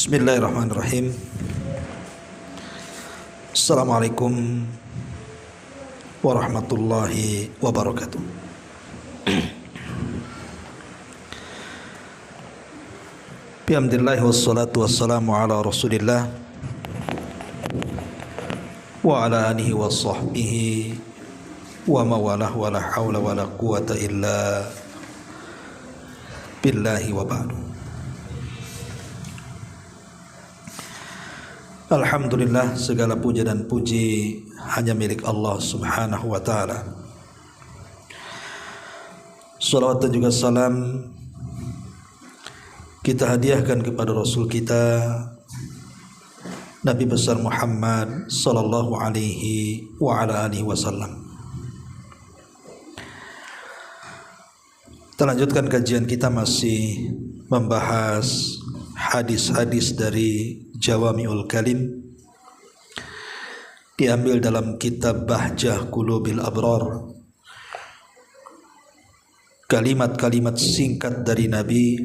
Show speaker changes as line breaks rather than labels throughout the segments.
Bismillahirrahmanirrahim. Assalamualaikum warahmatullahi wabarakatuh. Bihamdillahi wassalatu wassalamu ala rasulillah wa ala alihi wa sahbihi wa mawalah wa la hawla wa la quwata illa billahi wa ba'du. Alhamdulillah, segala puja dan puji hanya milik Allah subhanahu wa ta'ala. Salawat dan juga salam kita hadiahkan kepada Rasul kita Nabi besar Muhammad sallallahu alaihi wa ala alihi wasallam. Kita lanjutkan kajian kita, masih membahas hadis-hadis dari Jawami'ul Kalim, diambil dalam kitab Bahjah Qulubil Abrar. Kalimat-kalimat singkat dari Nabi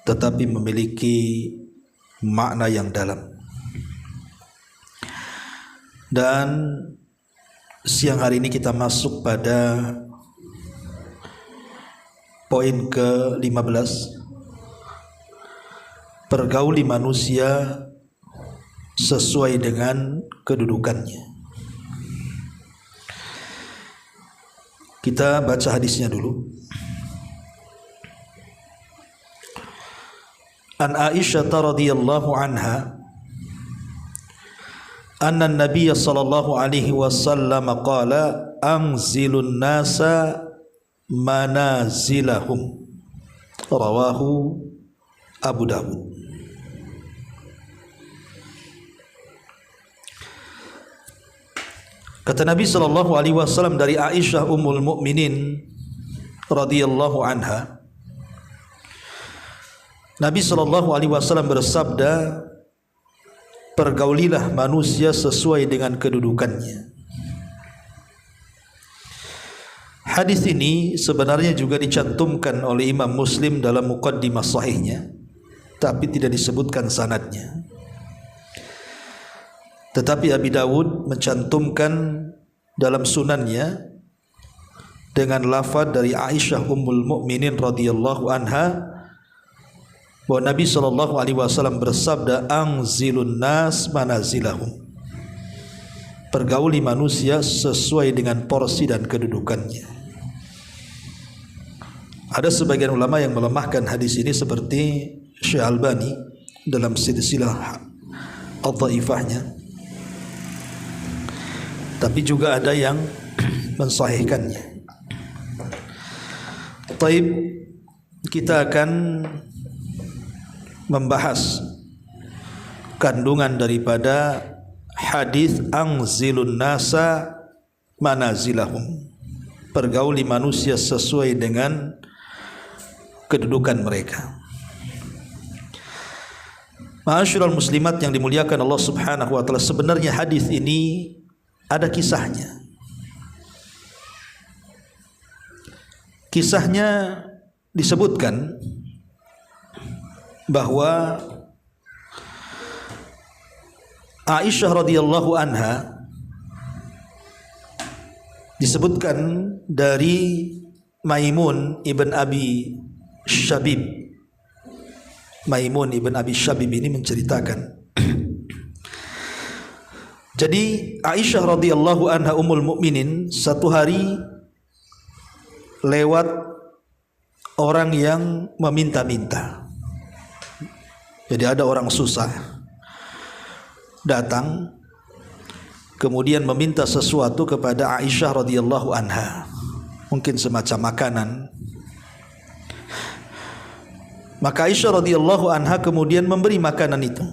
tetapi memiliki makna yang dalam. Dan siang hari ini kita masuk pada poin ke-15. Pergauli manusia sesuai dengan kedudukannya. Kita baca hadisnya dulu. An Aisyah radhiyallahu anha anna an-nabiy sallallahu alaihi wasallam qala anzilun nasa manazilahum, rawahu Abu Dawud. Kata Nabi sallallahu alaihi wasallam dari Aisyah ummul mukminin radhiyallahu anha, Nabi sallallahu alaihi wasallam bersabda, pergaulilah manusia sesuai dengan kedudukannya. Hadis ini sebenarnya juga dicantumkan oleh Imam Muslim dalam muqaddimah sahihnya, tapi tidak disebutkan sanadnya. Tetapi Abi Dawud mencantumkan dalam sunannya dengan lafaz dari Aisyah ummul mukminin radhiyallahu anha bahwa Nabi sallallahu alaihi wasallam bersabda, anzilun nas manazilahum, pergauli manusia sesuai dengan porsi dan kedudukannya. Ada sebagian ulama yang melemahkan hadis ini seperti Syekh Albani dalam silsilah ad-dhaifahnya, tapi juga ada yang mensahihkannya. Taib, kita akan membahas kandungan daripada hadis anzilun nasa manazilahum, pergauli manusia sesuai dengan kedudukan mereka. Ma'asyiral muslimat yang dimuliakan Allah subhanahu wa ta'ala, sebenarnya hadis ini ada kisahnya. Kisahnya disebutkan bahwa Aisyah radhiyallahu anha disebutkan dari Maimun ibn Abi Syabib. Maimun ibn Abi Syabib ini menceritakan, jadi Aisyah radhiyallahu anha ummul mukminin satu hari lewat orang yang meminta-minta. Jadi ada orang susah datang kemudian meminta sesuatu kepada Aisyah radhiyallahu anha, mungkin semacam makanan. Maka Aisyah radhiyallahu anha kemudian memberi makanan itu,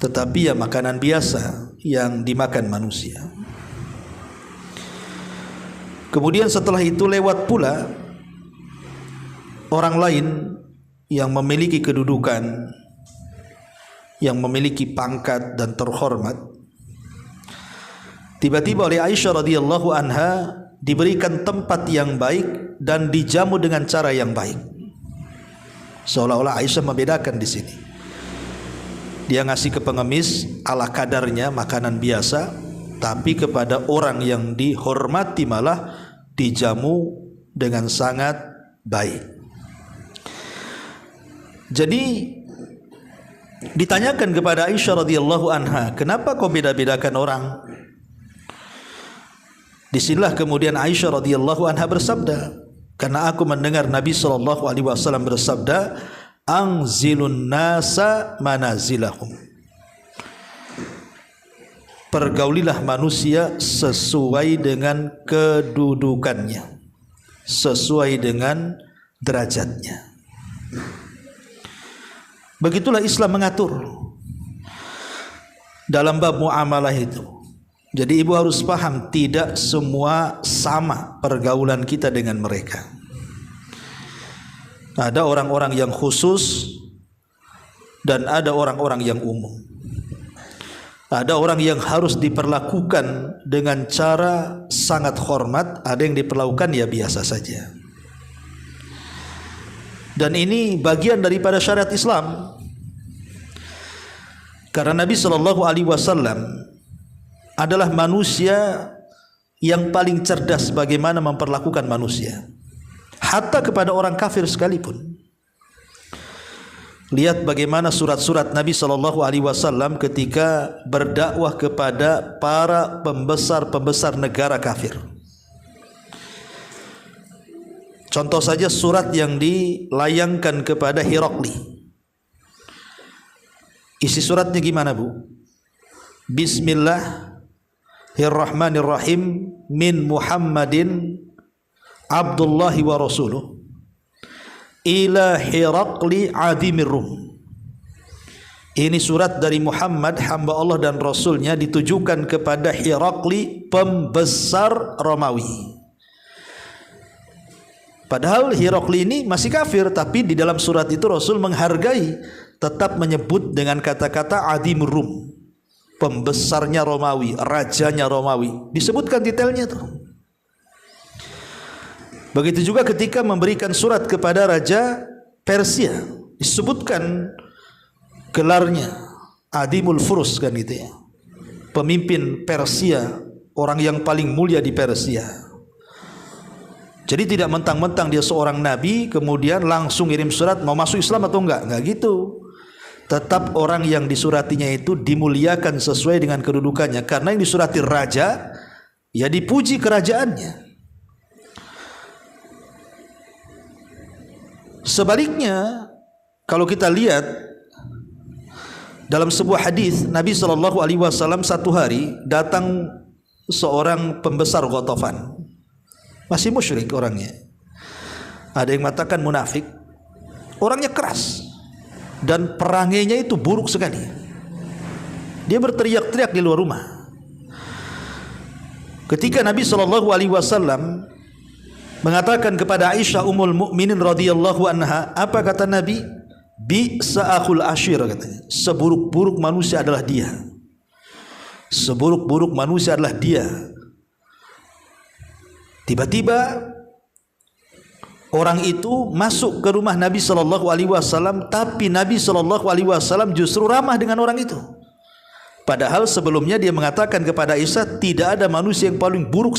tetapi ya makanan biasa yang dimakan manusia. Kemudian setelah itu lewat pula orang lain yang memiliki kedudukan, yang memiliki pangkat dan terhormat. Tiba-tiba oleh Aisyah radhiyallahu anha diberikan tempat yang baik dan dijamu dengan cara yang baik. Seolah-olah Aisyah membedakan di sini. Dia ngasih ke pengemis ala kadarnya, makanan biasa, tapi kepada orang yang dihormati malah dijamu dengan sangat baik. Jadi ditanyakan kepada Aisyah radhiyallahu anha, kenapa kau beda-bedakan orang? Disinilah kemudian Aisyah radhiyallahu anha bersabda, karena aku mendengar Nabi SAW bersabda, anzilun nasa manazilahum. Pergaulilah manusia sesuai dengan kedudukannya, sesuai dengan derajatnya. Begitulah Islam mengatur dalam bab muamalah itu. Jadi ibu harus paham, tidak semua sama pergaulan kita dengan mereka. Ada orang-orang yang khusus dan ada orang-orang yang umum. Ada orang yang harus diperlakukan dengan cara sangat hormat, ada yang diperlakukan ya biasa saja. Dan ini bagian daripada syariat Islam. Karena Nabi SAW adalah manusia yang paling cerdas bagaimana memperlakukan manusia, hatta kepada orang kafir sekalipun. Lihat bagaimana surat-surat Nabi SAW ketika berdakwah kepada para pembesar-pembesar negara kafir. Contoh saja surat yang dilayangkan kepada Herakli. Isi suratnya gimana, Bu? Bismillahirrahmanirrahim, min Muhammadin Abdullahi wa Rasuluh ila Herakli adimir Rum. Ini surat dari Muhammad, hamba Allah dan Rasulnya, ditujukan kepada Herakli, pembesar Romawi. Padahal Herakli ini masih kafir, tapi di dalam surat itu Rasul menghargai, tetap menyebut dengan kata-kata adimir Rum, pembesarnya Romawi, rajanya Romawi. Disebutkan detailnya tuh. Begitu juga ketika memberikan surat kepada Raja Persia, disebutkan gelarnya, Adimul Furus kan gitu ya. Pemimpin Persia, orang yang paling mulia di Persia. Jadi tidak mentang-mentang dia seorang nabi kemudian langsung kirim surat mau masuk Islam atau enggak gitu. Tetap orang yang disuratinya itu dimuliakan sesuai dengan kedudukannya, karena yang disurati raja ya dipuji kerajaannya. Sebaliknya, kalau kita lihat dalam sebuah hadis, Nabi SAW satu hari datang seorang pembesar Ghatafan, masih musyrik orangnya. Ada yang mengatakan munafik, orangnya keras dan perangainya itu buruk sekali. Dia berteriak-teriak di luar rumah. Ketika Nabi SAW mengatakan kepada Aisyah Ummul Mukminin radhiyallahu anha, apa kata Nabi? Bi'sa akhul ashir, katanya. Seburuk-buruk manusia adalah dia. Seburuk-buruk manusia adalah dia. Tiba-tiba orang itu masuk ke rumah Nabi SAW, tapi Nabi SAW justru ramah dengan orang itu. Padahal sebelumnya dia mengatakan kepada Aisyah, tidak ada manusia yang paling buruk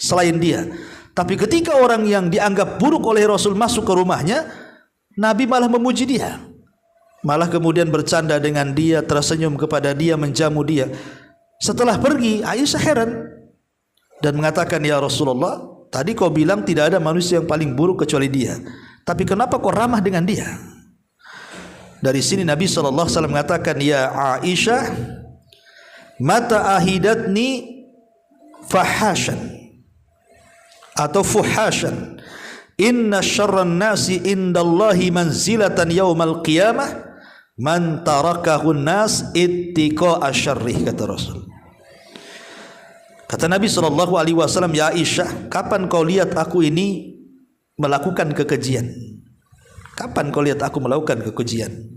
selain dia. Tapi ketika orang yang dianggap buruk oleh Rasul masuk ke rumahnya, Nabi malah memuji dia, malah kemudian bercanda dengan dia, tersenyum kepada dia, menjamu dia. Setelah pergi, Aisyah heran dan mengatakan, ya Rasulullah, tadi kau bilang tidak ada manusia yang paling buruk kecuali dia, tapi kenapa kau ramah dengan dia? Dari sini Nabi SAW mengatakan, ya Aisyah, mata ahidatni fahashan atau fuhashan, inna syarran nasi indallahi manzilatan yaumal qiyamah man tarakahun nas ittiqa asyarrih, kata Rasul. Kata Nabi SAW, ya Aisyah, kapan kau lihat aku ini melakukan kekejian? Kapan kau lihat aku melakukan kekejian?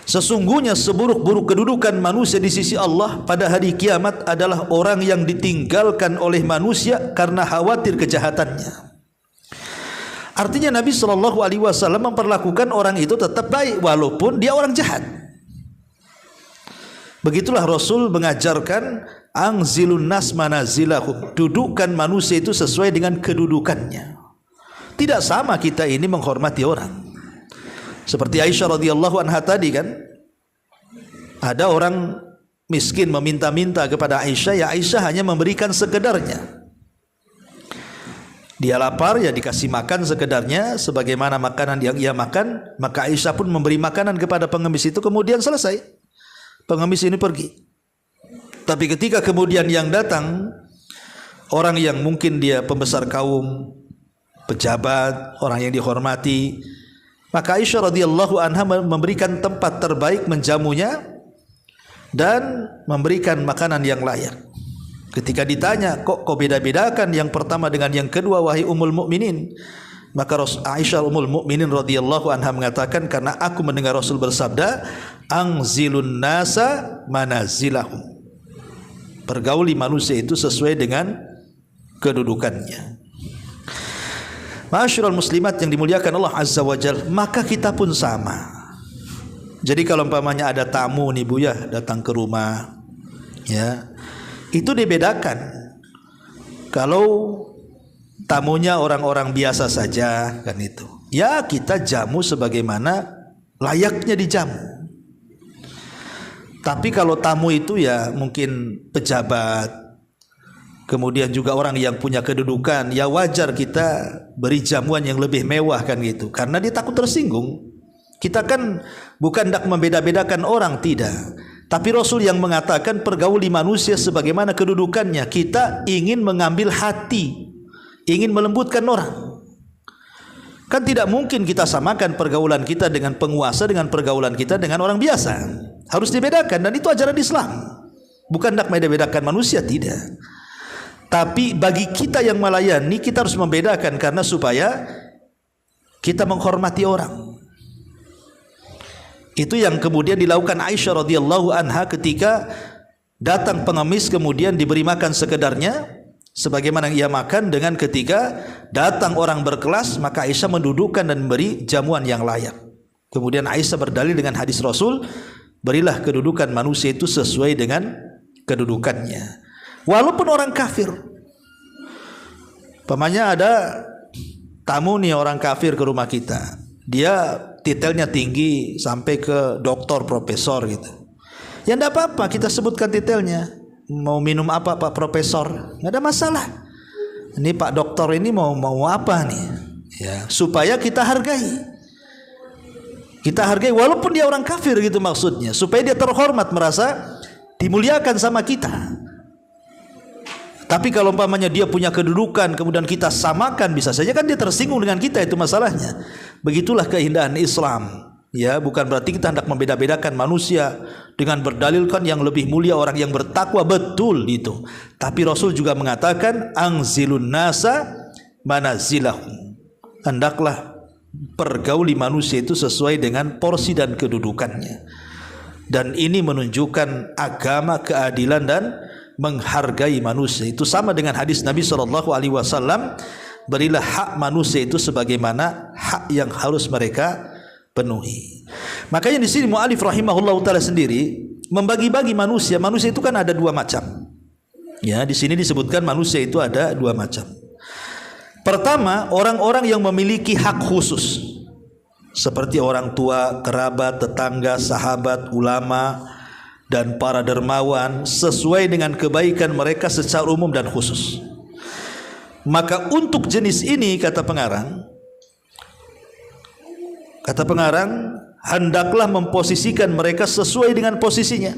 Sesungguhnya seburuk-buruk kedudukan manusia di sisi Allah pada hari kiamat adalah orang yang ditinggalkan oleh manusia karena khawatir kejahatannya. Artinya Nabi SAW memperlakukan orang itu tetap baik walaupun dia orang jahat. Begitulah Rasul mengajarkan anzilun nas manazilahum, dudukkan manusia itu sesuai dengan kedudukannya. Tidak sama kita ini menghormati orang. Seperti Aisyah radhiyallahu anha tadi kan, ada orang miskin meminta-minta kepada Aisyah, ya Aisyah hanya memberikan sekedarnya. Dia lapar, ya dikasih makan sekedarnya sebagaimana makanan yang ia makan. Maka Aisyah pun memberi makanan kepada pengemis itu, kemudian selesai, pengemis ini pergi. Tapi ketika kemudian yang datang orang yang mungkin dia pembesar kaum, pejabat, orang yang dihormati, maka Aisyah radhiyallahu anha memberikan tempat terbaik menjamunya dan memberikan makanan yang layak. Ketika ditanya, kok kau beda-bedakan yang pertama dengan yang kedua wahai Ummul Mukminin? Maka Aisyah Ummul Mukminin radhiyallahu anha mengatakan, karena aku mendengar Rasul bersabda, anzilun nasa manazilahum, pergauli manusia itu sesuai dengan kedudukannya. Ma'asyiral muslimat yang dimuliakan Allah Azza wa Jalla, maka kita pun sama. Jadi kalau umpamanya ada tamu nih Bu ya datang ke rumah, ya, itu dibedakan. Kalau tamunya orang-orang biasa saja kan itu, ya kita jamu sebagaimana layaknya dijamu. Tapi kalau tamu itu ya mungkin pejabat, kemudian juga orang yang punya kedudukan, ya wajar kita beri jamuan yang lebih mewah kan gitu, karena dia takut tersinggung. Kita kan bukan hendak membeda-bedakan orang, tidak. Tapi Rasul yang mengatakan pergauli manusia sebagaimana kedudukannya. Kita ingin mengambil hati, ingin melembutkan orang. Kan tidak mungkin kita samakan pergaulan kita dengan penguasa dengan pergaulan kita dengan orang biasa. Harus dibedakan, dan itu ajaran Islam. Bukan hendak membeda-bedakan manusia, tidak. Tapi bagi kita yang melayani, kita harus membedakan karena supaya kita menghormati orang. Itu yang kemudian dilakukan Aisyah radhiyallahu anha ketika datang pengemis kemudian diberi makan sekedarnya sebagaimana yang ia makan, dengan ketika datang orang berkelas maka Aisyah mendudukkan dan memberi jamuan yang layak. Kemudian Aisyah berdalil dengan hadis Rasul, berilah kedudukan manusia itu sesuai dengan kedudukannya. Walaupun orang kafir. Pamannya ada tamu nih orang kafir ke rumah kita. Dia titelnya tinggi sampai ke doktor, profesor gitu. Ya enggak apa-apa kita sebutkan titelnya. Mau minum apa Pak Profesor? Enggak ada masalah. Ini Pak Doktor ini mau apa nih? Ya, supaya kita hargai. Kita hargai walaupun dia orang kafir gitu maksudnya, supaya dia terhormat, merasa dimuliakan sama kita. Tapi kalau umpamanya dia punya kedudukan kemudian kita samakan, bisa saja kan dia tersinggung dengan kita, itu masalahnya. Begitulah keindahan Islam. Ya, bukan berarti kita hendak membeda-bedakan manusia dengan berdalilkan yang lebih mulia orang yang bertakwa, betul itu. Tapi Rasul juga mengatakan anzilun nasa manazilahum. Hendaklah pergauli manusia itu sesuai dengan porsi dan kedudukannya. Dan ini menunjukkan agama keadilan dan menghargai manusia. Itu sama dengan hadis Nabi SAW, berilah hak manusia itu sebagaimana hak yang harus mereka penuhi. Makanya di sini mu'alif rahimahullah ta'ala sendiri membagi-bagi manusia. Manusia itu kan ada dua macam. Ya, di sini disebutkan manusia itu ada dua macam. Pertama, orang-orang yang memiliki hak khusus, seperti orang tua, kerabat, tetangga, sahabat, ulama, dan para dermawan, sesuai dengan kebaikan mereka secara umum dan khusus. Maka untuk jenis ini, kata pengarang, hendaklah memposisikan mereka sesuai dengan posisinya,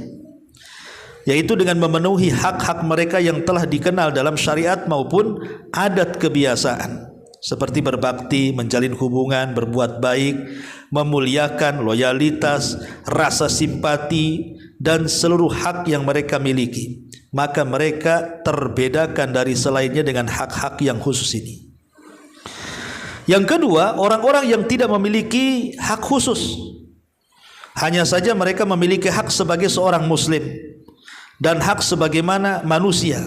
yaitu dengan memenuhi hak-hak mereka yang telah dikenal dalam syariat maupun adat kebiasaan, seperti berbakti, menjalin hubungan, berbuat baik, memuliakan, loyalitas, rasa simpati, dan seluruh hak yang mereka miliki. Maka mereka terbedakan dari selainnya dengan hak-hak yang khusus ini. Yang kedua, orang-orang yang tidak memiliki hak khusus, hanya saja mereka memiliki hak sebagai seorang muslim dan hak sebagaimana manusia,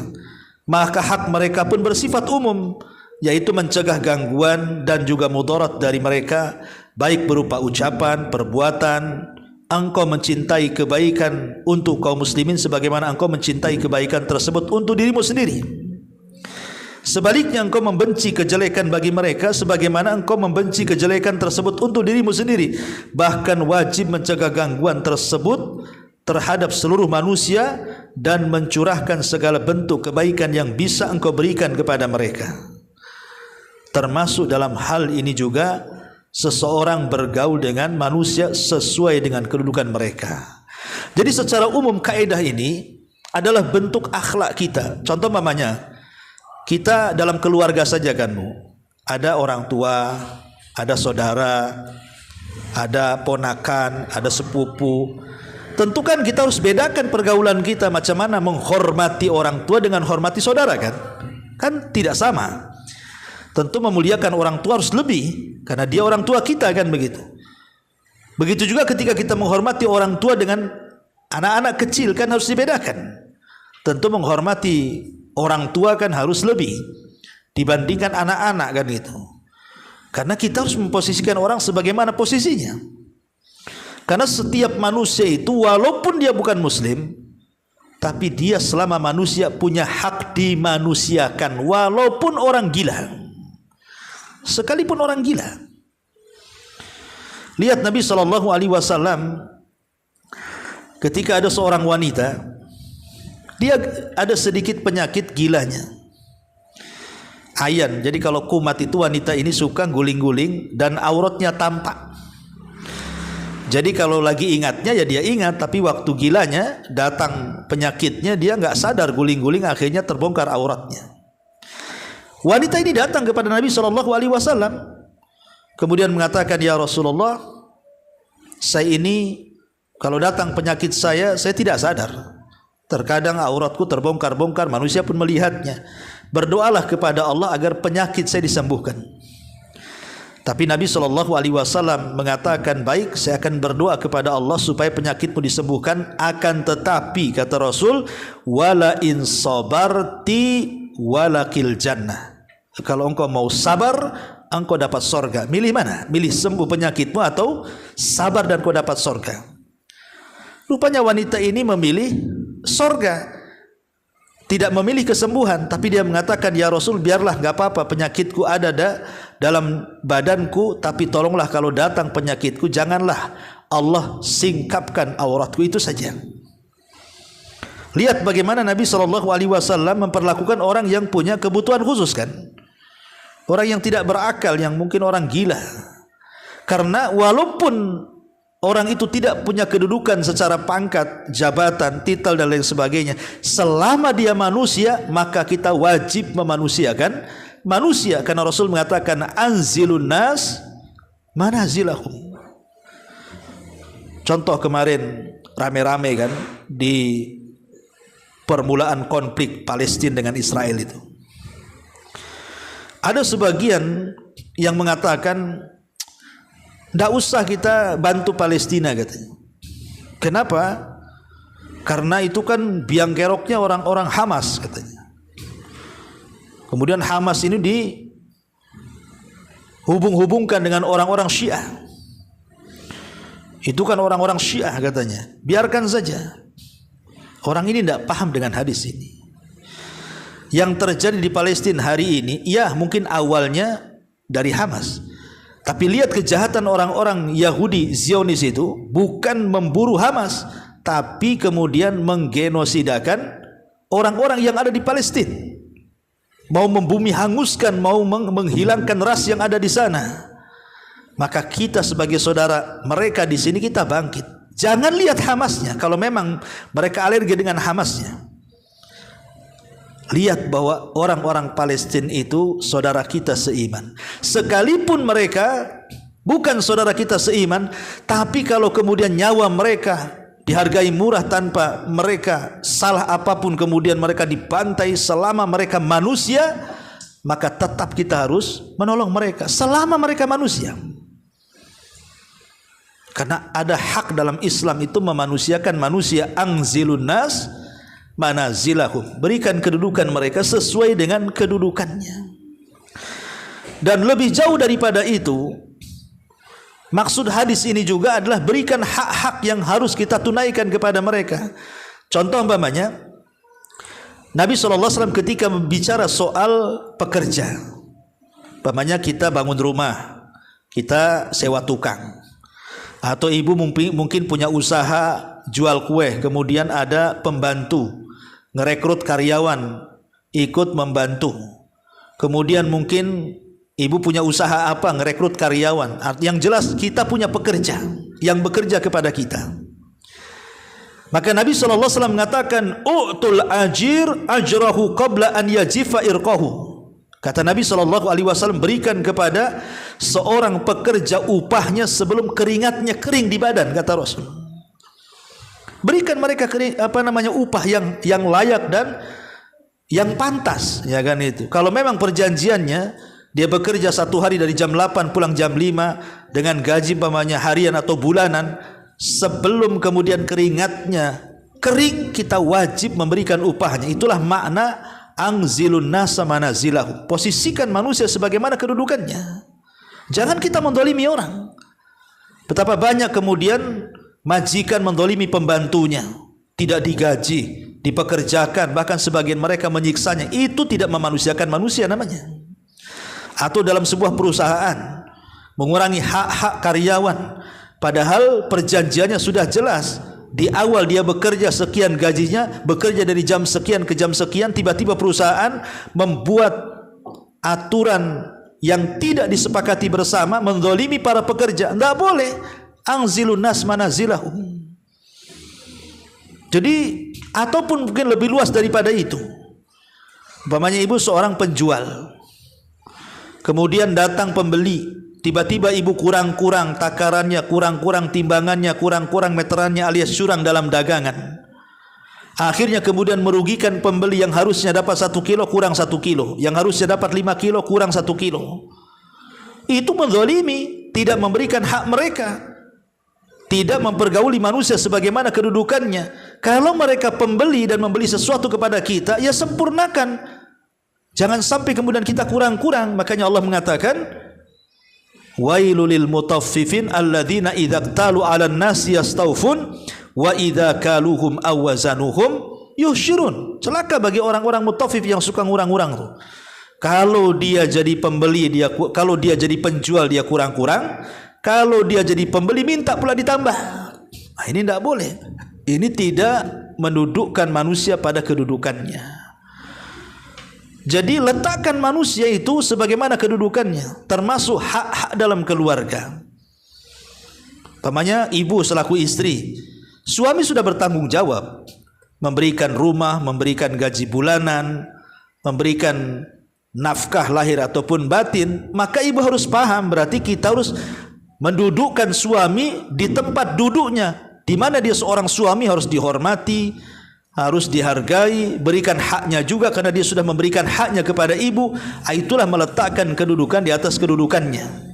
maka hak mereka pun bersifat umum. yaitu mencegah gangguan dan juga mudarat dari mereka, baik berupa ucapan, perbuatan. Engkau mencintai kebaikan untuk kaum muslimin sebagaimana engkau mencintai kebaikan tersebut untuk dirimu sendiri. Sebaliknya engkau membenci kejelekan bagi mereka sebagaimana engkau membenci kejelekan tersebut untuk dirimu sendiri. Bahkan wajib mencegah gangguan tersebut terhadap seluruh manusia dan mencurahkan segala bentuk kebaikan yang bisa engkau berikan kepada mereka. Termasuk dalam hal ini juga seseorang bergaul dengan manusia sesuai dengan kedudukan mereka. Jadi secara umum kaidah ini adalah bentuk akhlak kita. Contoh mamanya, kita dalam keluarga saja kan Bu, ada orang tua, ada saudara, ada ponakan, ada sepupu. Tentu kan kita harus bedakan pergaulan kita, macam mana menghormati orang tua dengan hormati saudara kan? Kan tidak sama. Tentu memuliakan orang tua harus lebih karena dia orang tua kita kan begitu. Begitu juga ketika kita menghormati orang tua dengan anak-anak kecil kan harus dibedakan. Tentu menghormati orang tua kan harus lebih dibandingkan anak-anak kan gitu. Karena kita harus memposisikan orang sebagaimana posisinya. Karena setiap manusia itu walaupun dia bukan muslim, tapi dia selama manusia punya hak dimanusiakan walaupun orang gila. Sekalipun orang gila. Lihat Nabi SAW ketika ada seorang wanita, dia ada sedikit penyakit gilanya. Ayan, jadi kalau kumat itu wanita ini suka guling-guling dan auratnya tampak. Jadi kalau lagi ingatnya ya dia ingat, tapi waktu gilanya datang penyakitnya dia nggak sadar, guling-guling akhirnya terbongkar auratnya. Wanita ini datang kepada Nabi SAW, kemudian mengatakan, ya Rasulullah, saya ini kalau datang penyakit saya tidak sadar. Terkadang auratku terbongkar-bongkar, manusia pun melihatnya. Berdoalah kepada Allah agar penyakit saya disembuhkan. Tapi Nabi SAW mengatakan, baik, saya akan berdoa kepada Allah supaya penyakitmu disembuhkan. Akan tetapi kata Rasul, wala in sabarti walakil jannah. Kalau engkau mau sabar, engkau dapat sorga. Milih mana? Milih sembuh penyakitmu atau sabar dan kau dapat sorga? Rupanya wanita ini memilih sorga, tidak memilih kesembuhan. Tapi dia mengatakan, ya Rasul, biarlah, gak apa-apa penyakitku ada dalam badanku, tapi tolonglah kalau datang penyakitku janganlah Allah singkapkan auratku, itu saja. Lihat bagaimana Nabi SAW memperlakukan orang yang punya kebutuhan khusus kan, orang yang tidak berakal, yang mungkin orang gila. Karena walaupun orang itu tidak punya kedudukan secara pangkat, jabatan, titel dan lain sebagainya, selama dia manusia maka kita wajib memanusiakan manusia. Karena Rasul mengatakan, anzilun nas manazilahum. Contoh kemarin rame-rame kan di permulaan konflik Palestina dengan Israel itu, ada sebagian yang mengatakan, tidak usah kita bantu Palestina katanya. Kenapa? Karena itu kan biang keroknya orang-orang Hamas katanya. Kemudian Hamas ini dihubung-hubungkan dengan orang-orang Syiah. Itu kan orang-orang Syiah katanya. Biarkan saja. Orang ini tidak paham dengan hadis ini. Yang terjadi di Palestina hari ini, ya mungkin awalnya dari Hamas. Tapi lihat kejahatan orang-orang Yahudi Zionis itu, bukan memburu Hamas, tapi kemudian menggenosidakan orang-orang yang ada di Palestina. Mau membumi hanguskan, mau menghilangkan ras yang ada di sana. Maka kita sebagai saudara mereka di sini, kita bangkit. Jangan lihat Hamasnya. Kalau memang mereka alergi dengan Hamasnya, lihat bahwa orang-orang Palestina itu saudara kita seiman. Sekalipun mereka bukan saudara kita seiman, tapi kalau kemudian nyawa mereka dihargai murah tanpa mereka salah apapun, kemudian mereka dibantai selama mereka manusia, maka tetap kita harus menolong mereka selama mereka manusia. Karena ada hak dalam Islam itu memanusiakan manusia. Anzilun nas manazilahum, berikan kedudukan mereka sesuai dengan kedudukannya. Dan lebih jauh daripada itu, maksud hadis ini juga adalah berikan hak-hak yang harus kita tunaikan kepada mereka. Contoh umpamanya, Nabi SAW ketika bicara soal pekerja, umpamanya kita bangun rumah, kita sewa tukang, atau ibu mungkin punya usaha jual kue, kemudian ada pembantu, ngerekrut karyawan ikut membantu. Kemudian mungkin ibu punya usaha apa, ngerekrut karyawan. Yang jelas kita punya pekerja yang bekerja kepada kita. Maka Nabi SAW mengatakan, u'tul ajir ajrahu qabla an yajifa irqahu. Kata Nabi SAW, berikan kepada seorang pekerja upahnya sebelum keringatnya kering di badan, kata Rasul. Berikan mereka upah yang layak dan yang pantas, ya kan itu. Kalau memang perjanjiannya dia bekerja 1 hari dari jam 8 pulang jam 5 dengan gaji umpamanya harian atau bulanan, sebelum kemudian keringatnya kering kita wajib memberikan upahnya. Itulah makna angzilun nasa manazilahu. Posisikan manusia sebagaimana kedudukannya. Jangan kita mendolimi orang. Betapa banyak kemudian majikan mendolimi pembantunya, tidak digaji, dipekerjakan, bahkan sebagian mereka menyiksanya. Itu tidak memanusiakan manusia namanya. Atau dalam sebuah perusahaan mengurangi hak-hak karyawan, padahal perjanjiannya sudah jelas. Di awal dia bekerja sekian gajinya, bekerja dari jam sekian ke jam sekian, tiba-tiba perusahaan membuat aturan yang tidak disepakati bersama, menzalimi para pekerja. Enggak boleh. Angzilun nas manazilahum. Jadi, ataupun mungkin lebih luas daripada itu. Umpamanya ibu seorang penjual, kemudian datang pembeli, tiba-tiba ibu kurang-kurang takarannya, kurang-kurang timbangannya, kurang-kurang meterannya alias curang dalam dagangan. Akhirnya kemudian merugikan pembeli yang harusnya dapat 1 kilo kurang 1 kilo, yang harusnya dapat 5 kilo kurang 1 kilo. Itu menzalimi, tidak memberikan hak mereka, tidak mempergauli manusia sebagaimana kedudukannya. Kalau mereka pembeli dan membeli sesuatu kepada kita, ya sempurnakan. Jangan sampai kemudian kita kurang-kurang. Makanya Allah mengatakan, wailul mutaffifin alladzina idza talu 'alan nasi yastawfun wa idza kaluhum aw wazanuhum yushirun. Celaka bagi orang-orang mutaffif yang suka ngurang-ngurang tuh. Kalau dia jadi pembeli, kalau dia jadi penjual dia kurang-kurang, kalau dia jadi pembeli minta pula ditambah. Nah, ini tidak boleh. Ini tidak mendudukkan manusia pada kedudukannya. Jadi letakkan manusia itu sebagaimana kedudukannya, termasuk hak-hak dalam keluarga. Umpamanya ibu selaku istri, suami sudah bertanggung jawab memberikan rumah, memberikan gaji bulanan, memberikan nafkah lahir ataupun batin, maka ibu harus paham, berarti kita harus mendudukkan suami di tempat duduknya, di mana dia seorang suami harus dihormati, harus dihargai, berikan haknya juga karena dia sudah memberikan haknya kepada ibu. Itulah meletakkan kedudukan di atas kedudukannya.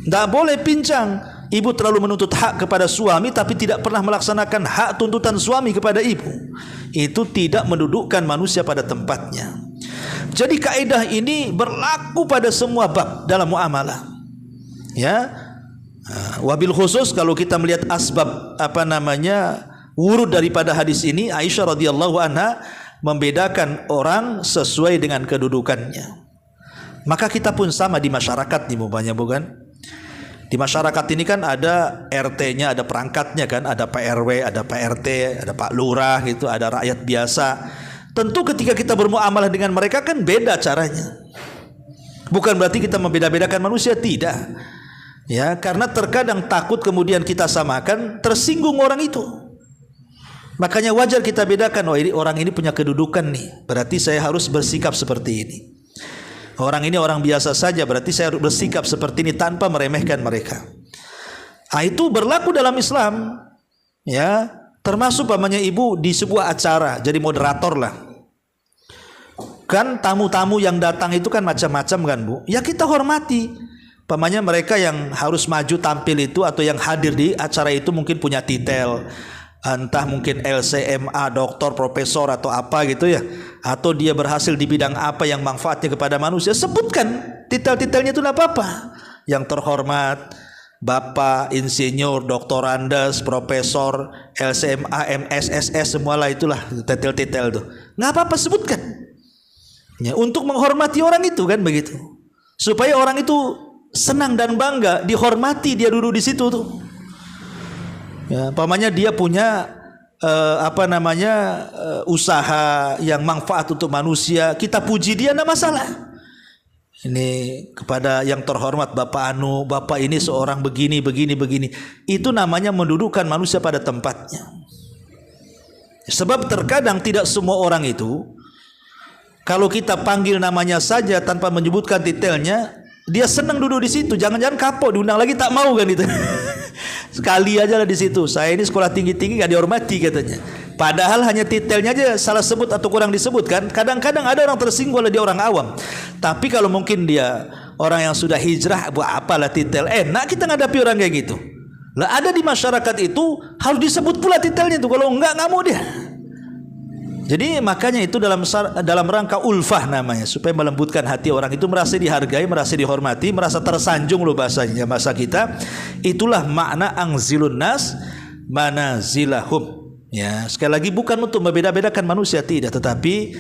Tidak boleh pincang. Ibu terlalu menuntut hak kepada suami tapi tidak pernah melaksanakan hak tuntutan suami kepada ibu. Itu tidak mendudukkan manusia pada tempatnya. Jadi kaidah ini berlaku pada semua bab dalam muamalah. Ya. Wabil khusus kalau kita melihat asbab urut daripada hadis ini, Aisyah radhiyallahu anha membedakan orang sesuai dengan kedudukannya. Maka kita pun sama di masyarakat nih umpamanya, bukan? Di masyarakat ini kan ada RT-nya, ada perangkatnya kan, ada Pak RW, ada Pak RT, ada Pak Lurah gitu, ada rakyat biasa. Tentu ketika kita bermuamalah dengan mereka kan beda caranya. Bukan berarti kita membeda-bedakan manusia, tidak. Ya, karena terkadang takut kemudian kita samakan, tersinggung orang itu. Makanya wajar kita bedakan, oh ini orang ini punya kedudukan nih, berarti saya harus bersikap seperti ini. Orang ini orang biasa saja, berarti saya harus bersikap seperti ini tanpa meremehkan mereka. Itu berlaku dalam Islam. Ya, termasuk pamannya ibu di sebuah acara jadi moderator lah. Kan tamu-tamu yang datang itu kan macam-macam kan Bu. Ya kita hormati. Pamannya mereka yang harus maju tampil itu atau yang hadir di acara itu mungkin punya titel, entah mungkin LCMA, doktor, profesor atau apa gitu ya. atau dia berhasil di bidang apa yang manfaatnya kepada manusia, sebutkan titel-titelnya itu, tidak apa-apa. Yang terhormat, Bapak, Insinyur, Doktorandes, Profesor, LCMA, MS, SS, semualah itulah titel-titel itu. Nggak apa-apa, sebutkan. Ya, untuk menghormati orang itu kan begitu. Supaya orang itu senang dan bangga, dihormati dia duduk di situ tuh. Ya, pamannya dia punya usaha yang manfaat untuk manusia, kita puji dia, tidak masalah. Ini kepada yang terhormat Bapak Anu, Bapak ini seorang begini. Itu namanya mendudukkan manusia pada tempatnya. Sebab terkadang tidak semua orang itu, kalau kita panggil namanya saja tanpa menyebutkan detailnya, dia senang duduk di situ. Jangan-jangan kapok, diundang lagi tak mau kan itu. Sekali aja lah di situ. Saya ini sekolah tinggi-tinggi gak dihormati katanya. Padahal hanya titelnya aja salah sebut atau kurang disebutkan. Kadang-kadang ada orang tersinggung oleh dia orang awam. Tapi kalau mungkin dia orang yang sudah hijrah, buat apalah titel, enak kita ngadapi orang kayak gitu. Lah ada di masyarakat itu harus disebut pula titelnya itu. Kalau enggak mau dia. Jadi makanya itu dalam rangka ulfah namanya, supaya melembutkan hati orang itu, merasa dihargai, merasa dihormati, merasa tersanjung loh bahasanya, bahasa kita. Itulah makna angzilun nas manazilahum. Ya, sekali lagi bukan untuk membeda-bedakan manusia, tidak, tetapi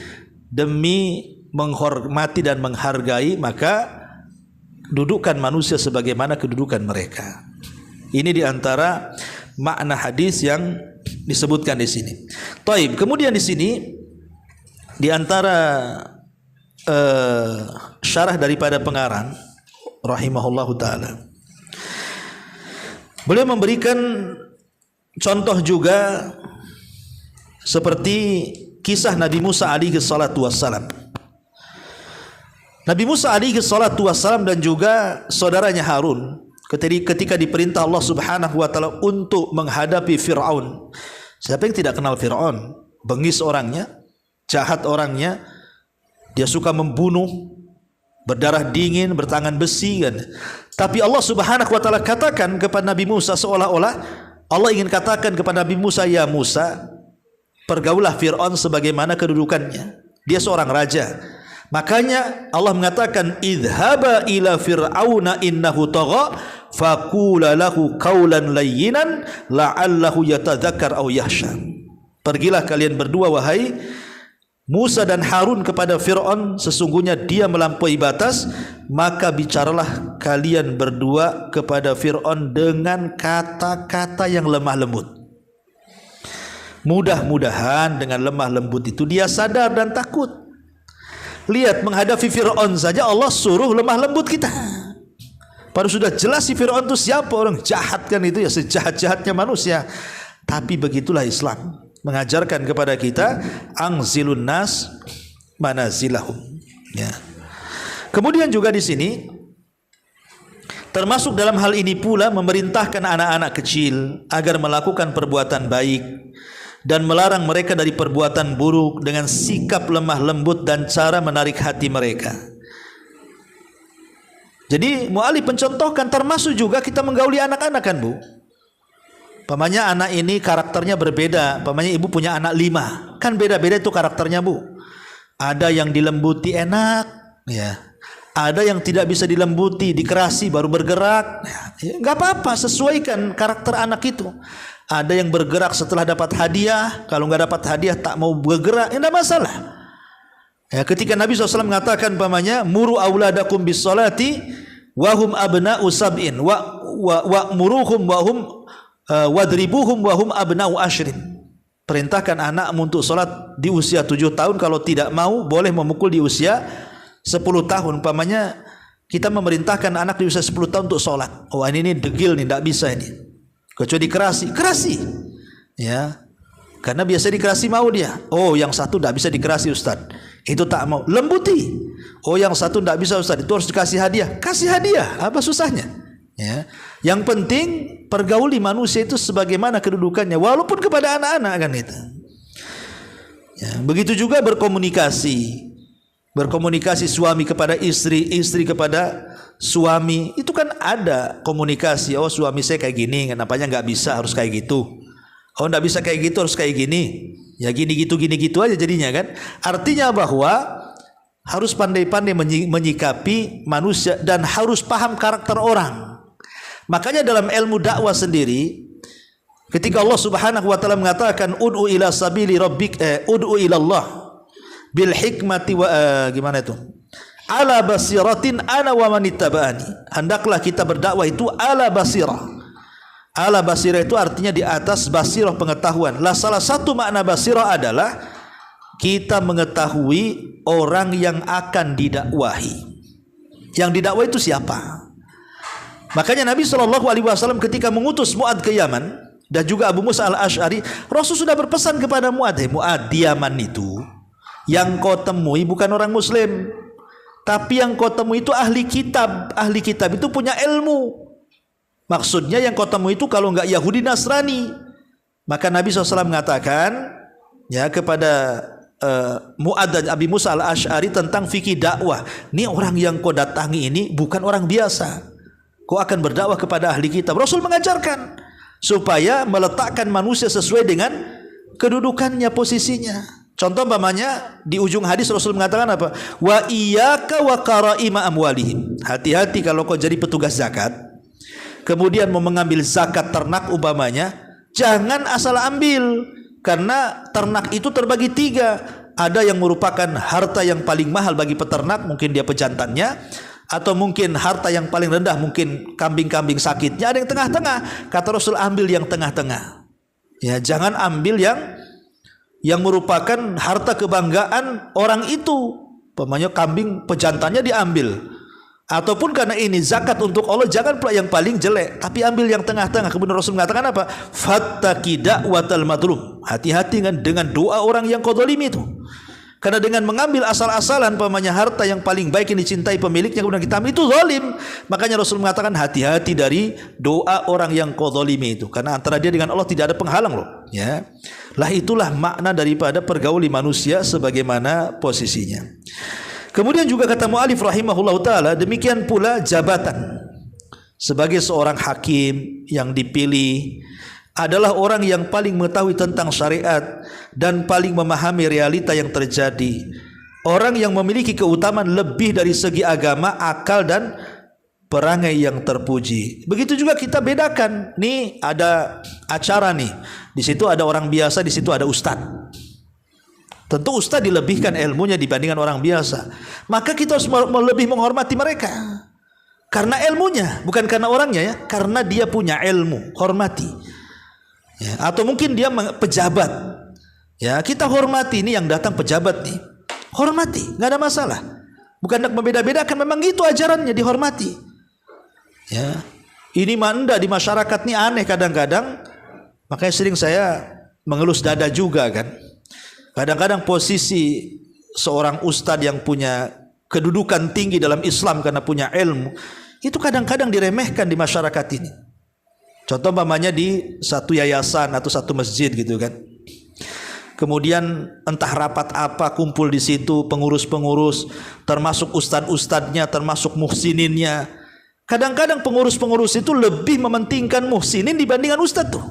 demi menghormati dan menghargai, maka dudukkan manusia sebagaimana kedudukan mereka. Ini diantara makna hadis yang disebutkan di sini. Taib. Kemudian di sini diantara syarah daripada pengarang rahimahullahu taala, beliau memberikan contoh juga seperti kisah Nabi Musa alaihi salatu wassalam. Nabi Musa alaihi salatu wassalam dan juga saudaranya Harun ketika diperintah Allah Subhanahu wa taala untuk menghadapi Firaun. Siapa yang tidak kenal Firaun? Bengis orangnya, jahat orangnya, dia suka membunuh, berdarah dingin, bertangan besi kan. Tapi Allah Subhanahu wa taala katakan kepada Nabi Musa, seolah-olah Allah ingin katakan kepada Nabi Musa, ya Musa, pergaulah Fir'aun sebagaimana kedudukannya. Dia seorang raja. Makanya Allah mengatakan, idhaba ila fir'auna innahu tagha faqula lahu qawlan layyinan la'allahu yatadzakkar aw yakhsha. Pergilah kalian berdua wahai Musa dan Harun kepada Fir'aun, sesungguhnya dia melampaui batas, maka bicaralah kalian berdua kepada Fir'aun dengan kata-kata yang lemah lembut. Mudah-mudahan dengan lemah lembut itu dia sadar dan takut. Lihat, menghadapi Fir'aun saja Allah suruh lemah lembut kita. Padahal sudah jelas si Fir'aun itu siapa, orang jahat kan itu ya, sejahat-jahatnya manusia. Tapi begitulah Islam mengajarkan kepada kita angzilun nas manazilahum. Ya. Kemudian juga di sini termasuk dalam hal ini pula memerintahkan anak-anak kecil agar melakukan perbuatan baik dan melarang mereka dari perbuatan buruk dengan sikap lemah lembut dan cara menarik hati mereka. Jadi mu'alif mencontohkan termasuk juga kita menggauli anak-anak kan Bu. Pamannya anak ini karakternya berbeda. Pamannya ibu punya anak 5. Kan beda-beda itu karakternya Bu. Ada yang dilembuti enak, ya. Ada yang tidak bisa dilembuti, dikerasi baru bergerak. Ya, enggak apa-apa, sesuaikan karakter anak itu. Ada yang bergerak setelah dapat hadiah, kalau enggak dapat hadiah tak mau bergerak, enggak masalah. Ya, ketika Nabi SAW mengatakan pamannya, muru auladakum bis salati wahum abna'u sab'in wa muruhum wahum wadribuhum wahum abna'u ashrin. Perintahkan anakmu untuk salat di usia 7 tahun, kalau tidak mau boleh memukul di usia 10 tahun. Umpamanya kita memerintahkan anak di usia 10 tahun untuk salat. Oh ini degil nih, tidak bisa ini. Kecuali kerasi. Ya. Karena biasa dikerasi mau dia. Oh yang satu tidak bisa dikerasi Ustaz, itu tak mau, lembuti. Oh yang satu tidak bisa Ustaz, itu harus dikasih hadiah. Kasih hadiah, apa susahnya? Ya. Yang penting pergauli manusia itu sebagaimana kedudukannya, walaupun kepada anak-anak kan itu. Ya, begitu juga berkomunikasi suami kepada istri, istri kepada suami, itu kan ada komunikasi. Oh suami saya kayak gini, kenapanya nggak bisa, harus kayak gitu. Oh, enggak bisa kayak gitu, harus kayak gini. Ya gini gitu aja jadinya kan. Artinya bahwa harus pandai-pandai menyikapi manusia dan harus paham karakter orang. Makanya dalam ilmu dakwah sendiri, ketika Allah Subhanahu wa taala mengatakan ud'u ila sabili rabbik ud'u ila Allah bil hikmati wa gimana itu? Ala basiratin ana wa man ittaba'ani. Hendaklah kita berdakwah itu ala basirah. Ala basirah itu artinya di atas basirah pengetahuan. Lah salah satu makna basirah adalah kita mengetahui orang yang akan didakwahi. Yang didakwahi itu siapa? Makanya Nabi SAW ketika mengutus Mu'adz ke Yaman dan juga Abu Musa al-Ash'ari, Rasul sudah berpesan kepada Mu'adz, Mu'adz, di Yaman itu yang kau temui bukan orang Muslim, tapi yang kau temui itu ahli kitab. Ahli kitab itu punya ilmu. Maksudnya yang kau temui itu kalau enggak Yahudi Nasrani. Maka Nabi SAW mengatakan ya kepada Mu'adz dan Abi Musa al-Ash'ari tentang fikih dakwah. Ini orang yang kau datangi ini bukan orang biasa. Kau akan berdakwah kepada ahli kitab. Rasul mengajarkan supaya meletakkan manusia sesuai dengan kedudukannya, posisinya. Contoh umpamanya di ujung hadis Rasul mengatakan apa? Wa iyyaka wa qaraima amwalihim. Hati-hati kalau kau jadi petugas zakat, kemudian mau mengambil zakat ternak umpamanya, jangan asal ambil. Karena ternak itu terbagi 3. Ada yang merupakan harta yang paling mahal bagi peternak, mungkin dia pejantannya, atau mungkin harta yang paling rendah, mungkin kambing-kambing sakitnya. Ada yang tengah-tengah. Kata Rasul, ambil yang tengah-tengah. Ya, jangan ambil yang merupakan harta kebanggaan orang itu. Pemanya kambing pejantannya diambil. Ataupun karena ini zakat untuk Allah, jangan pula yang paling jelek, tapi ambil yang tengah-tengah. Kemudian Rasul mengatakan apa? Fattaqi da'watal madlum. Hati-hati dengan doa orang yang kau zalimi itu. Karena dengan mengambil asal-asalan pemanya harta yang paling baik yang dicintai pemiliknya kemudian kita ambil, itu zalim. Makanya Rasul mengatakan hati-hati dari doa orang yang kau zalimi itu. Karena antara dia dengan Allah tidak ada penghalang loh. Ya. Lah itulah makna daripada pergauli manusia sebagaimana posisinya. Kemudian juga kata mu'alif rahimahullah ta'ala, demikian pula jabatan. Sebagai seorang hakim yang dipilih adalah orang yang paling mengetahui tentang syariat dan paling memahami realita yang terjadi. Orang yang memiliki keutamaan lebih dari segi agama, akal dan perangai yang terpuji. Begitu juga kita bedakan. Nih ada acara nih. Di situ ada orang biasa, di situ ada ustadz. Tentu ustaz dilebihkan ilmunya dibandingkan orang biasa. Maka kita harus lebih menghormati mereka. Karena ilmunya, bukan karena orangnya ya. Karena dia punya ilmu, hormati. Ya, atau mungkin dia pejabat. Ya, kita hormati, ini yang datang pejabat nih. Hormati, nggak ada masalah. Bukan nak membeda-bedakan, memang gitu ajarannya, dihormati. Ya. Ini mah enggak, di masyarakat ini aneh kadang-kadang. Makanya sering saya mengelus dada juga kan. Kadang-kadang posisi seorang ustadz yang punya kedudukan tinggi dalam Islam karena punya ilmu, itu kadang-kadang diremehkan di masyarakat ini. Contoh umpamanya di satu yayasan atau satu masjid gitu kan. Kemudian entah rapat apa kumpul di situ, pengurus-pengurus, termasuk ustadz-ustadznya, termasuk muhsininnya. Kadang-kadang pengurus-pengurus itu lebih mementingkan muhsinin dibandingkan ustadz tuh.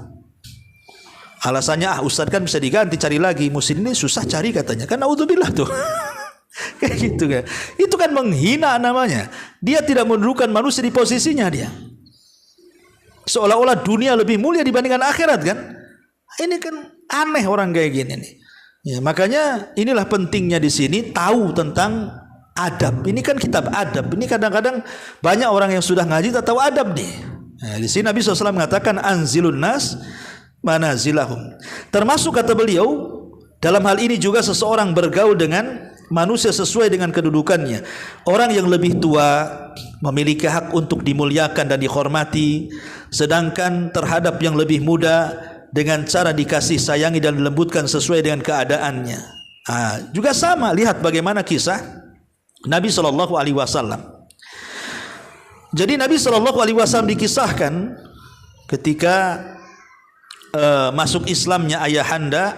Alasannya ustadz kan bisa diganti, cari lagi. Muhsin ini susah cari katanya. Kan naudzubillah tuh. Kayak gitu kan. Itu kan menghina namanya. Dia tidak mendudukan manusia di posisinya dia. Seolah-olah dunia lebih mulia dibandingkan akhirat kan. Ini kan aneh orang kayak gini nih. Ya, makanya inilah pentingnya di sini tahu tentang adab. Ini kan kitab adab. Ini kadang-kadang banyak orang yang sudah ngaji tak tahu adab nih. Nah, di sini Nabi SAW mengatakan anzilun nas manazilahum. Termasuk kata beliau, dalam hal ini juga seseorang bergaul dengan manusia sesuai dengan kedudukannya. Orang yang lebih tua memiliki hak untuk dimuliakan dan dihormati, sedangkan terhadap yang lebih muda dengan cara dikasih sayangi dan dilembutkan sesuai dengan keadaannya. Juga sama, lihat bagaimana kisah Nabi SAW. Jadi Nabi SAW dikisahkan ketika masuk Islamnya ayahanda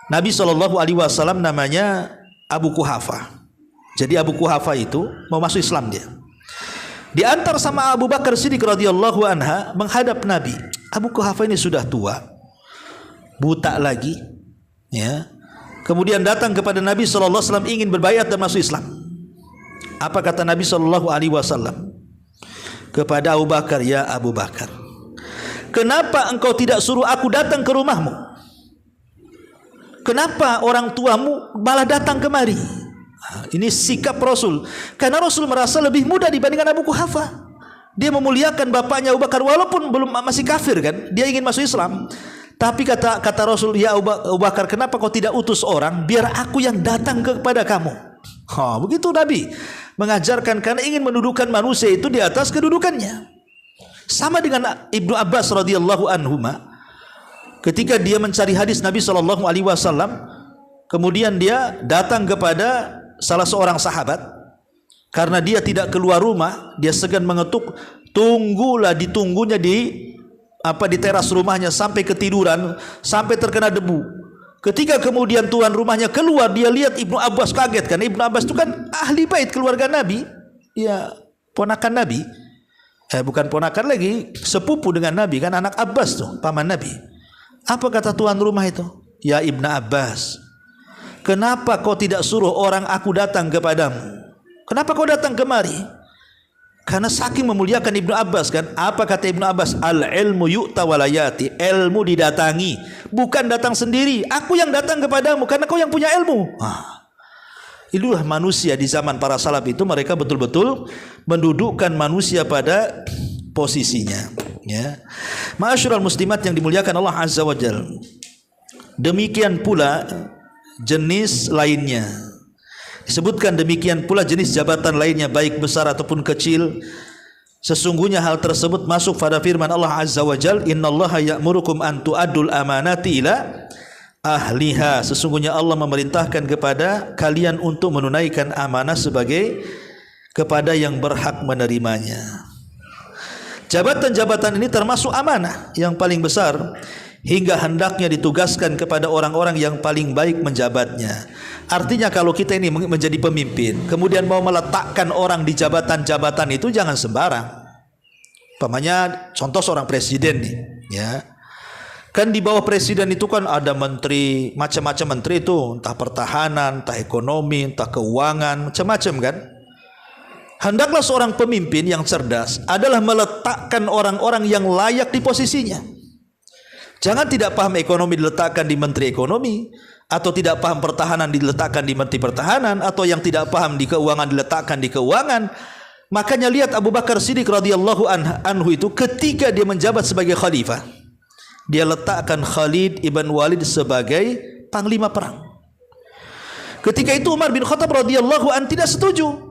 Nabi SAW namanya Abu Quhafa. Jadi Abu Quhafa itu mau masuk Islam dia. Diantar sama Abu Bakar Siddiq radhiyallahu anha menghadap Nabi. Abu Quhafa ini sudah tua. buta lagi, ya. Kemudian datang kepada Nabi SAW ingin berbaiat dan masuk Islam. Apa kata Nabi SAW kepada Abu Bakar? Ya Abu Bakar, kenapa engkau tidak suruh aku datang ke rumahmu? Kenapa orang tuamu malah datang kemari? Ini sikap Rasul. Karena Rasul merasa lebih muda dibandingkan Abu Quhafah. Dia memuliakan bapaknya Abu Bakar walaupun belum masih kafir kan. Dia ingin masuk Islam. Tapi kata Rasul, ya Abu Bakar, kenapa kau tidak utus orang biar aku yang datang kepada kamu? Begitu Nabi mengajarkan, karena ingin mendudukan manusia itu di atas kedudukannya. Sama dengan Ibnu Abbas radhiyallahu anhuma, ketika dia mencari hadis Nabi SAW, kemudian dia datang kepada salah seorang sahabat. Karena dia tidak keluar rumah, dia segan mengetuk, ditunggunya di teras rumahnya sampai ketiduran, sampai terkena debu. Ketika kemudian tuan rumahnya keluar, dia lihat Ibnu Abbas, kaget kan. Ibnu Abbas itu kan ahli bait keluarga Nabi, ya ponakan Nabi. Bukan ponakan lagi, sepupu dengan Nabi kan, anak Abbas tuh, paman Nabi. Apa kata tuan rumah itu? Ya Ibnu Abbas, kenapa kau tidak suruh orang aku datang kepadamu? Kenapa kau datang kemari? Karena saking memuliakan Ibnu Abbas kan. Apa kata Ibnu Abbas? Al-ilmu yu'ta walayati. Ilmu didatangi, bukan datang sendiri. Aku yang datang kepadamu karena kau yang punya ilmu. Itulah manusia di zaman para salaf itu. Mereka betul-betul mendudukkan manusia pada posisinya, ya. Ma'asyiral muslimat yang dimuliakan Allah Azza wa Jalla. Demikian pula jenis lainnya. Disebutkan demikian pula jenis jabatan lainnya, baik besar ataupun kecil. Sesungguhnya hal tersebut masuk pada firman Allah Azza wa Jalla, innallaha ya'murukum an tu'addul amanati ila ahliha. Sesungguhnya Allah memerintahkan kepada kalian untuk menunaikan amanah kepada yang berhak menerimanya. Jabatan-jabatan ini termasuk amanah yang paling besar, hingga hendaknya ditugaskan kepada orang-orang yang paling baik menjabatnya. Artinya kalau kita ini menjadi pemimpin, kemudian mau meletakkan orang di jabatan-jabatan itu jangan sembarang. Umpamanya contoh seorang presiden nih, ya. Kan di bawah presiden itu kan ada menteri, macam-macam menteri itu, entah pertahanan, entah ekonomi, entah keuangan, macam-macam kan. Hendaklah seorang pemimpin yang cerdas adalah meletakkan orang-orang yang layak di posisinya. Jangan tidak paham ekonomi diletakkan di menteri ekonomi, atau tidak paham pertahanan diletakkan di menteri pertahanan, atau yang tidak paham di keuangan diletakkan di keuangan. Makanya lihat Abu Bakar Siddiq radhiyallahu anhu itu ketika dia menjabat sebagai khalifah, dia letakkan Khalid ibn Walid sebagai panglima perang. Ketika itu Umar bin Khattab radhiyallahu anhu tidak setuju.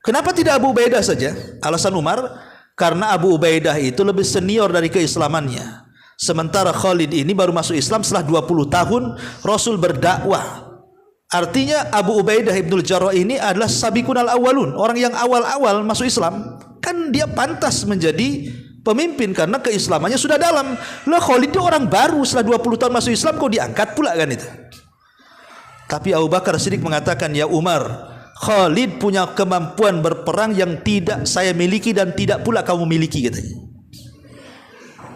Kenapa tidak Abu Ubaidah saja? Alasan Umar, karena Abu Ubaidah itu lebih senior dari keislamannya. Sementara Khalid ini baru masuk Islam setelah 20 tahun Rasul berdakwah. Artinya Abu Ubaidah ibnul Jarrah ini adalah sabiqunal awwalun, orang yang awal-awal masuk Islam. Kan dia pantas menjadi pemimpin karena keislamannya sudah dalam. Lah Khalid itu orang baru setelah 20 tahun masuk Islam, kok diangkat pula kan itu. Tapi Abu Bakar Siddiq mengatakan, ya Umar, Khalid punya kemampuan berperang yang tidak saya miliki dan tidak pula kamu miliki, katanya.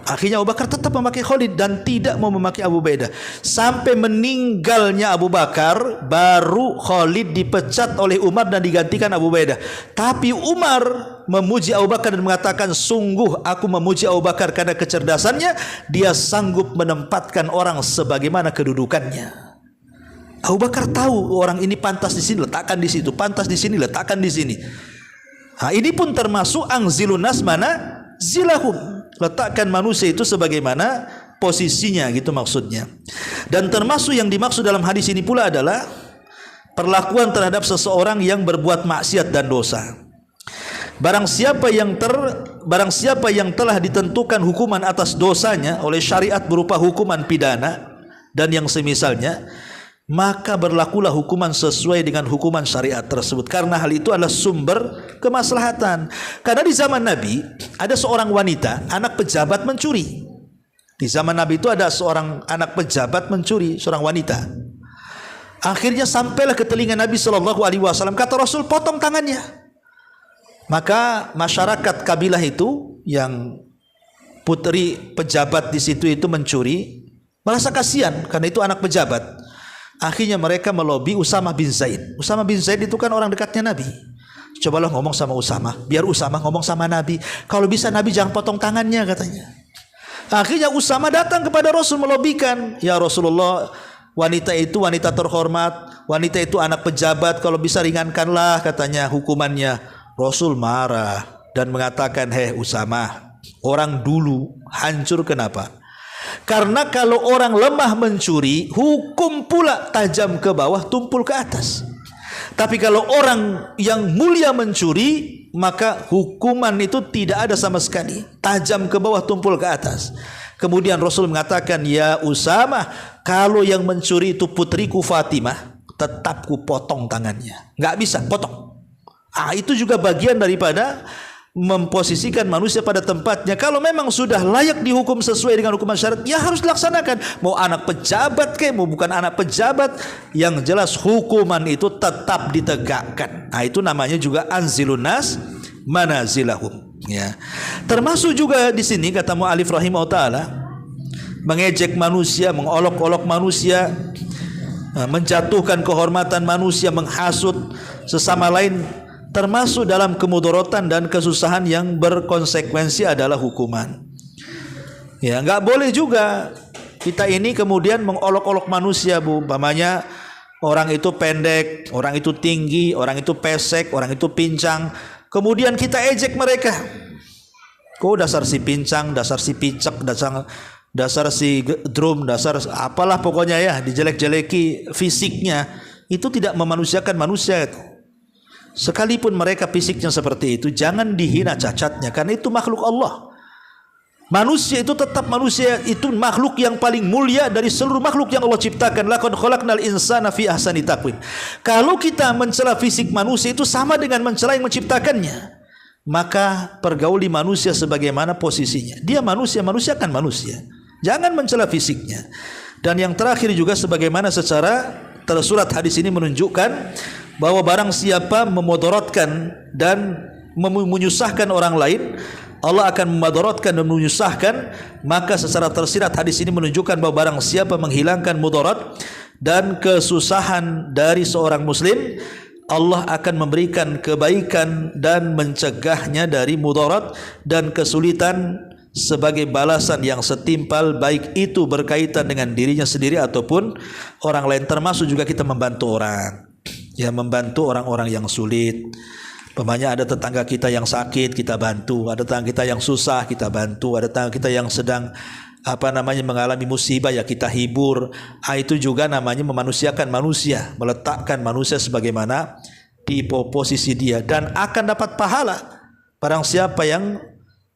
Akhirnya Abu Bakar tetap memakai Khalid dan tidak mau memakai Abu Ubaidah. Sampai meninggalnya Abu Bakar, baru Khalid dipecat oleh Umar dan digantikan Abu Ubaidah. Tapi Umar memuji Abu Bakar dan mengatakan, sungguh aku memuji Abu Bakar karena kecerdasannya, dia sanggup menempatkan orang sebagaimana kedudukannya. Abu Bakar tahu orang ini pantas di sini, letakkan di situ, pantas di sini, letakkan di sini. Ini pun termasuk angzilun nas mana zilahum. Letakkan manusia itu sebagaimana posisinya, gitu maksudnya. Dan termasuk yang dimaksud dalam hadis ini pula adalah perlakuan terhadap seseorang yang berbuat maksiat dan dosa. Barang siapa yang telah ditentukan hukuman atas dosanya oleh syariat berupa hukuman pidana dan yang semisalnya, maka berlakulah hukuman sesuai dengan hukuman syariat tersebut, karena hal itu adalah sumber kemaslahatan. Karena di zaman Nabi ada seorang wanita, anak pejabat mencuri. Di zaman Nabi itu ada seorang anak pejabat mencuri, seorang wanita. Akhirnya sampailah ke telinga Nabi SAW, kata Rasul, potong tangannya. Maka masyarakat kabilah itu yang putri pejabat di situ itu mencuri, Merasa kasihan karena itu anak pejabat. Akhirnya mereka melobi Usamah bin Zaid. Usamah bin Zaid itu kan orang dekatnya Nabi. Cobalah ngomong sama Usamah, biar Usamah ngomong sama Nabi. Kalau bisa Nabi jangan potong tangannya katanya. Akhirnya Usamah datang kepada Rasul melobikan, ya Rasulullah, wanita itu wanita terhormat, wanita itu anak pejabat, kalau bisa ringankanlah katanya hukumannya. Rasul marah dan mengatakan, hei Usamah, orang dulu hancur kenapa? Karena kalau orang lemah mencuri, hukum pula tajam ke bawah, tumpul ke atas. Tapi kalau orang yang mulia mencuri, maka hukuman itu tidak ada sama sekali, tajam ke bawah, tumpul ke atas. Kemudian Rasul mengatakan, ya Usamah, kalau yang mencuri itu putriku Fatimah, tetap ku potong tangannya. Nggak bisa, potong. Itu juga bagian daripada memposisikan manusia pada tempatnya. Kalau memang sudah layak dihukum sesuai dengan hukuman syariat, ya harus dilaksanakan. Mau anak pejabat ke, mau bukan anak pejabat, yang jelas hukuman itu tetap ditegakkan. Itu namanya juga anzilun nas manazilahum. Ya. Termasuk juga di sini kata mu'alif rahimahullah taala, mengejek manusia, mengolok-olok manusia, menjatuhkan kehormatan manusia, menghasut sesama lain, termasuk dalam kemudorotan dan kesusahan yang berkonsekuensi adalah hukuman. Ya, nggak boleh juga kita ini kemudian mengolok-olok manusia, Bu. Umpamanya orang itu pendek, orang itu tinggi, orang itu pesek, orang itu pincang, kemudian kita ejek mereka. Kok dasar si pincang, dasar si picek, dasar si drum, dasar apalah pokoknya ya, dijelek-jeleki fisiknya. Itu tidak memanusiakan manusia itu. Sekalipun mereka fisiknya seperti itu, jangan dihina cacatnya, karena itu makhluk Allah. Manusia itu tetap manusia, itu makhluk yang paling mulia dari seluruh makhluk yang Allah ciptakan. Laqad khalaqnal insana fi ahsani taqwim. Kalau kita mencela fisik manusia itu sama dengan mencela yang menciptakannya. Maka pergauli manusia sebagaimana posisinya. Dia manusia, manusia kan manusia. Jangan mencela fisiknya. Dan yang terakhir juga sebagaimana secara tersurat hadis ini menunjukkan bahwa barang siapa memudaratkan dan menyusahkan orang lain, Allah akan memudaratkan dan menyusahkan. Maka secara tersirat hadis ini menunjukkan bahwa barang siapa menghilangkan mudarat dan kesusahan dari seorang muslim, Allah akan memberikan kebaikan dan mencegahnya dari mudarat dan kesulitan sebagai balasan yang setimpal, baik itu berkaitan dengan dirinya sendiri ataupun orang lain. Termasuk juga kita membantu orang, ya, membantu orang-orang yang sulit. Umpamanya ada tetangga kita yang sakit, kita bantu. Ada tetangga kita yang susah, kita bantu. Ada tetangga kita yang sedang mengalami musibah, ya kita hibur. Itu juga namanya memanusiakan manusia, meletakkan manusia sebagaimana di posisi dia, dan akan dapat pahala. Barang siapa yang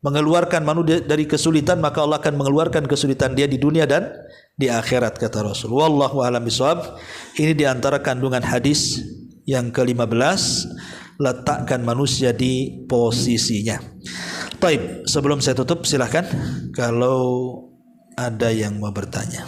mengeluarkan manusia dari kesulitan, maka Allah akan mengeluarkan kesulitan dia di dunia dan di akhirat, kata Rasul. Wallahu a'lam bishawab. Ini diantara kandungan hadis yang ke-15, letakkan manusia di posisinya. Baik, sebelum saya tutup, silahkan kalau ada yang mau bertanya.